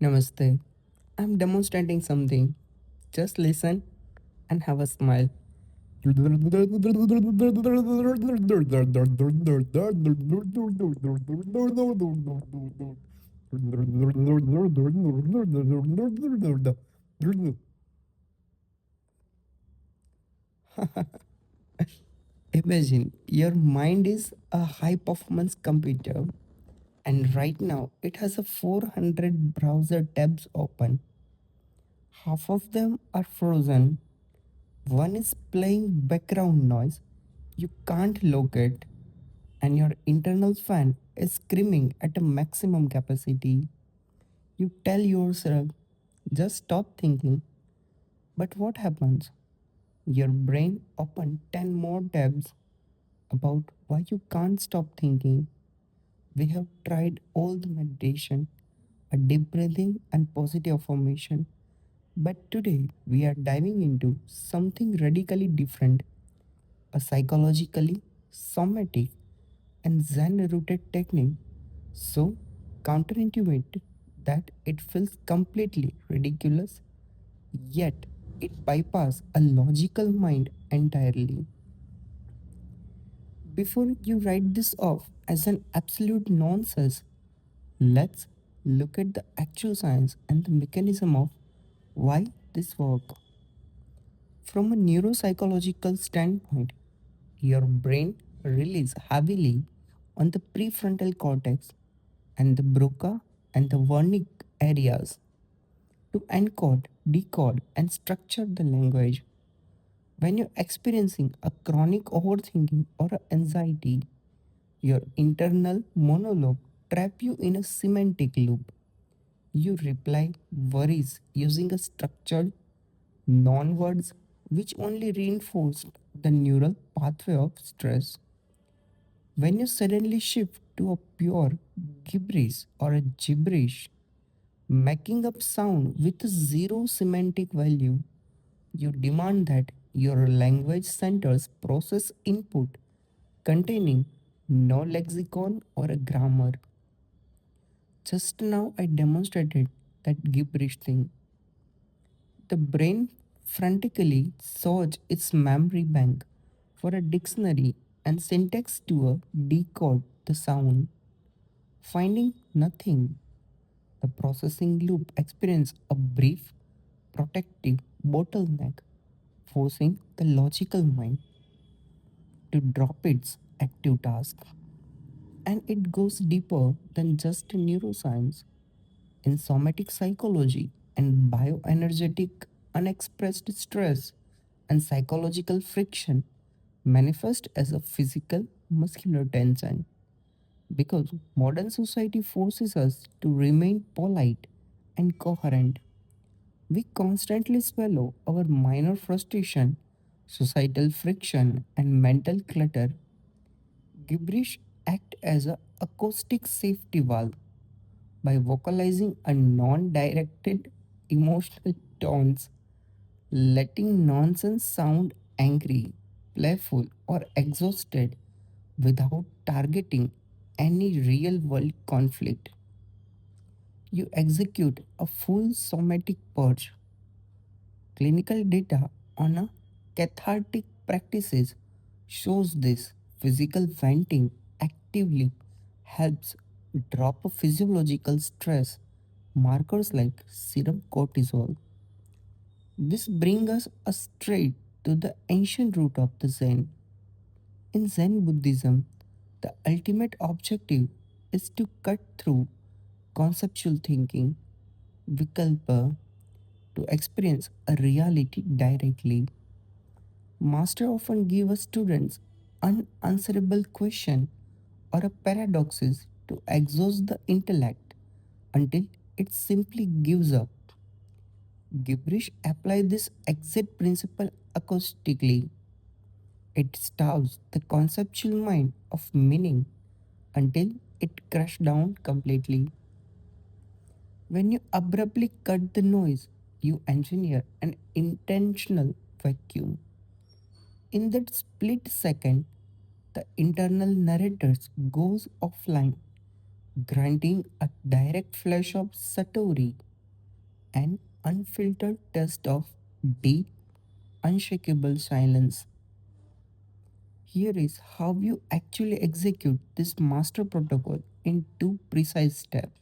Namaste. I'm demonstrating something. Just listen and have a smile. Imagine your mind is a high performance computer, and right now it has a 400 browser tabs open. Half of them are frozen. One is playing background noise you can't locate, and your internal fan is screaming at a maximum capacity. You tell yourself, just stop thinking. But what happens? Your brain opens 10 more tabs about why you can't stop thinking. We have tried all the meditation, a deep breathing, and positive affirmation. But today we are diving into something radically different, a psychologically somatic and Zen-rooted technique so counterintuitive that it feels completely ridiculous, yet it bypasses a logical mind entirely. Before you write this off as an absolute nonsense, let's look at the actual science and the mechanism of why this works. From a neuropsychological standpoint, your brain relies heavily on the prefrontal cortex and the Broca and the Wernicke areas to encode, decode, and structure the language. When you're experiencing a chronic overthinking or a anxiety, your internal monologue trap you in a semantic loop. You reply worries using a structured non-words which only reinforce the neural pathway of stress. When you suddenly shift to a pure gibberish or a gibberish, making up sound with zero semantic value, you demand that your language centers process input containing no lexicon or a grammar. Just now I demonstrated that gibberish thing. The brain frantically searches its memory bank for a dictionary and syntax to decode the sound. Finding nothing, the processing loop experiences a brief protective bottleneck, forcing the logical mind to drop its active task. And it goes deeper than just neuroscience. In somatic psychology and bioenergetic unexpressed stress and psychological friction manifest as a physical muscular tension because modern society forces us to remain polite and coherent. We constantly swallow our minor frustration, societal friction, and mental clutter. Gibberish act as a acoustic safety valve by vocalizing a non-directed emotional tones, letting nonsense sound angry, playful, or exhausted without targeting any real world conflict. You execute a full somatic purge. Clinical data on a cathartic practices shows this physical venting actively helps drop a physiological stress markers like serum cortisol. This brings us straight to the ancient root of the Zen. In Zen Buddhism, the ultimate objective is to cut through conceptual thinking, vikalpa, to experience a reality directly. Master often give us students unanswerable question or a paradoxes to exhaust the intellect until it simply gives up. Gibberish apply this exact principle acoustically. It starves the conceptual mind of meaning until it crashes down completely. When you abruptly cut the noise, you engineer an intentional vacuum. In that split second, the internal narrator goes offline, granting a direct flash of Satori. An unfiltered test of deep, unshakable silence. Here is how you actually execute this master protocol in two precise steps.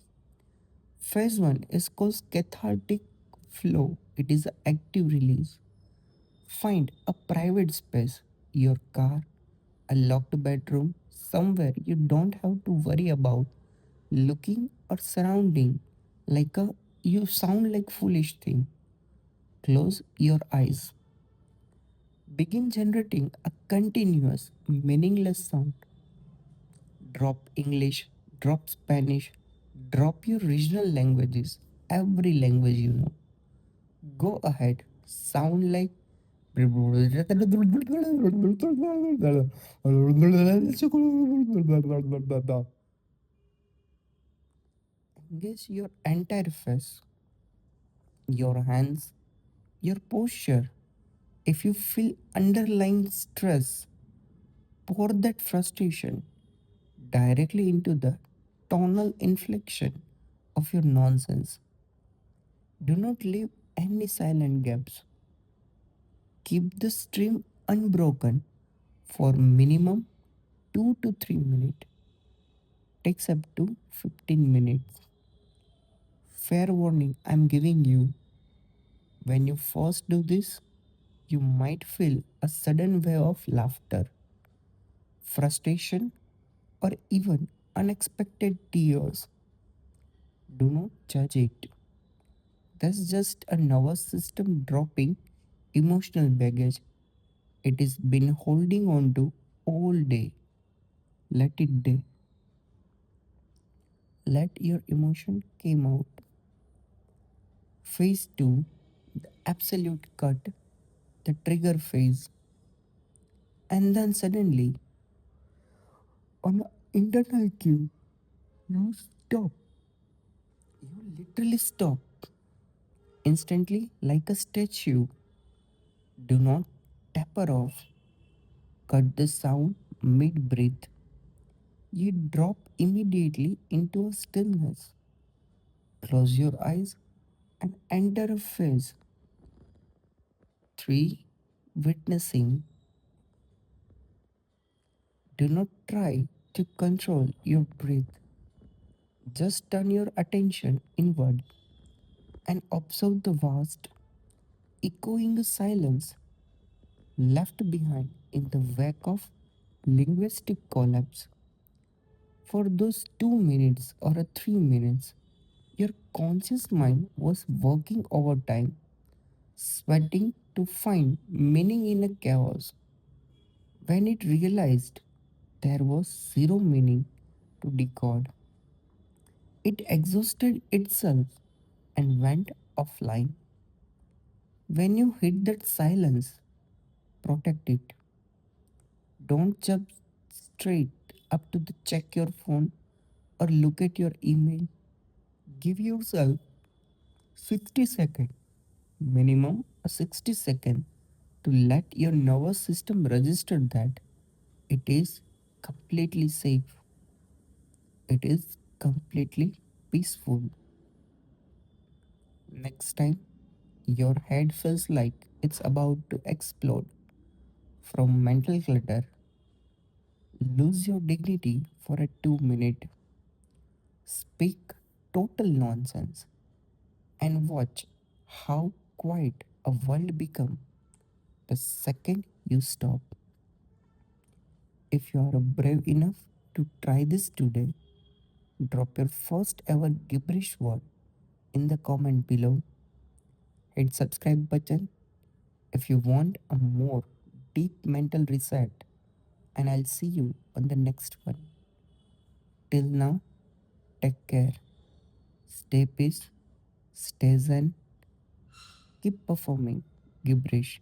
Phase 1 is called cathartic flow. It is an active release. Find a private space, your car, a locked bedroom, somewhere you don't have to worry about looking or surrounding like a you sound like foolish thing. Close your eyes. Begin generating a continuous, meaningless sound. Drop English, drop Spanish, drop your regional languages, every language you know. Go ahead, sound like engage your entire face, your hands, your posture. If you feel underlying stress, pour that frustration directly into the tonal inflection of your nonsense. Do not leave any silent gaps. Keep the stream unbroken for minimum 2 to 3 minutes. Takes up to 15 minutes. Fair warning I'm giving you. When you first do this, you might feel a sudden wave of laughter, frustration, or even unexpected tears. Do not judge it. That's just a nervous system dropping emotional baggage it has been holding on to all day. Let it day. Let your emotion come out. Phase 2, the absolute cut, the trigger phase. And then suddenly, on an internal cue, you stop. You literally stop instantly like a statue. Do not taper off. Cut the sound mid breath. You drop immediately into a stillness. Close your eyes and enter a phase 3, witnessing. Do not try to control your breath. Just turn your attention inward and observe the vast, echoing silence left behind in the wake of linguistic collapse. For those 2 minutes or 3 minutes, your conscious mind was working overtime, sweating to find meaning in a chaos. When it realized there was zero meaning to decode, it exhausted itself and went offline. When you hit that silence, protect it. Don't jump straight up to the check your phone or look at your email. Give yourself 60 seconds, minimum a 60 second, to let your nervous system register that it is completely safe. It is completely peaceful. Next time your head feels like it's about to explode from mental clutter, lose your dignity for a 2 minute, speak total nonsense, and watch how quiet a world become the second you stop. If you are brave enough to try this today, drop your first ever gibberish word in the comment below. Hit subscribe button if you want a more deep mental reset, and I'll see you on the next one. Till now, take care. Stay peace, stay zen, keep performing gibberish.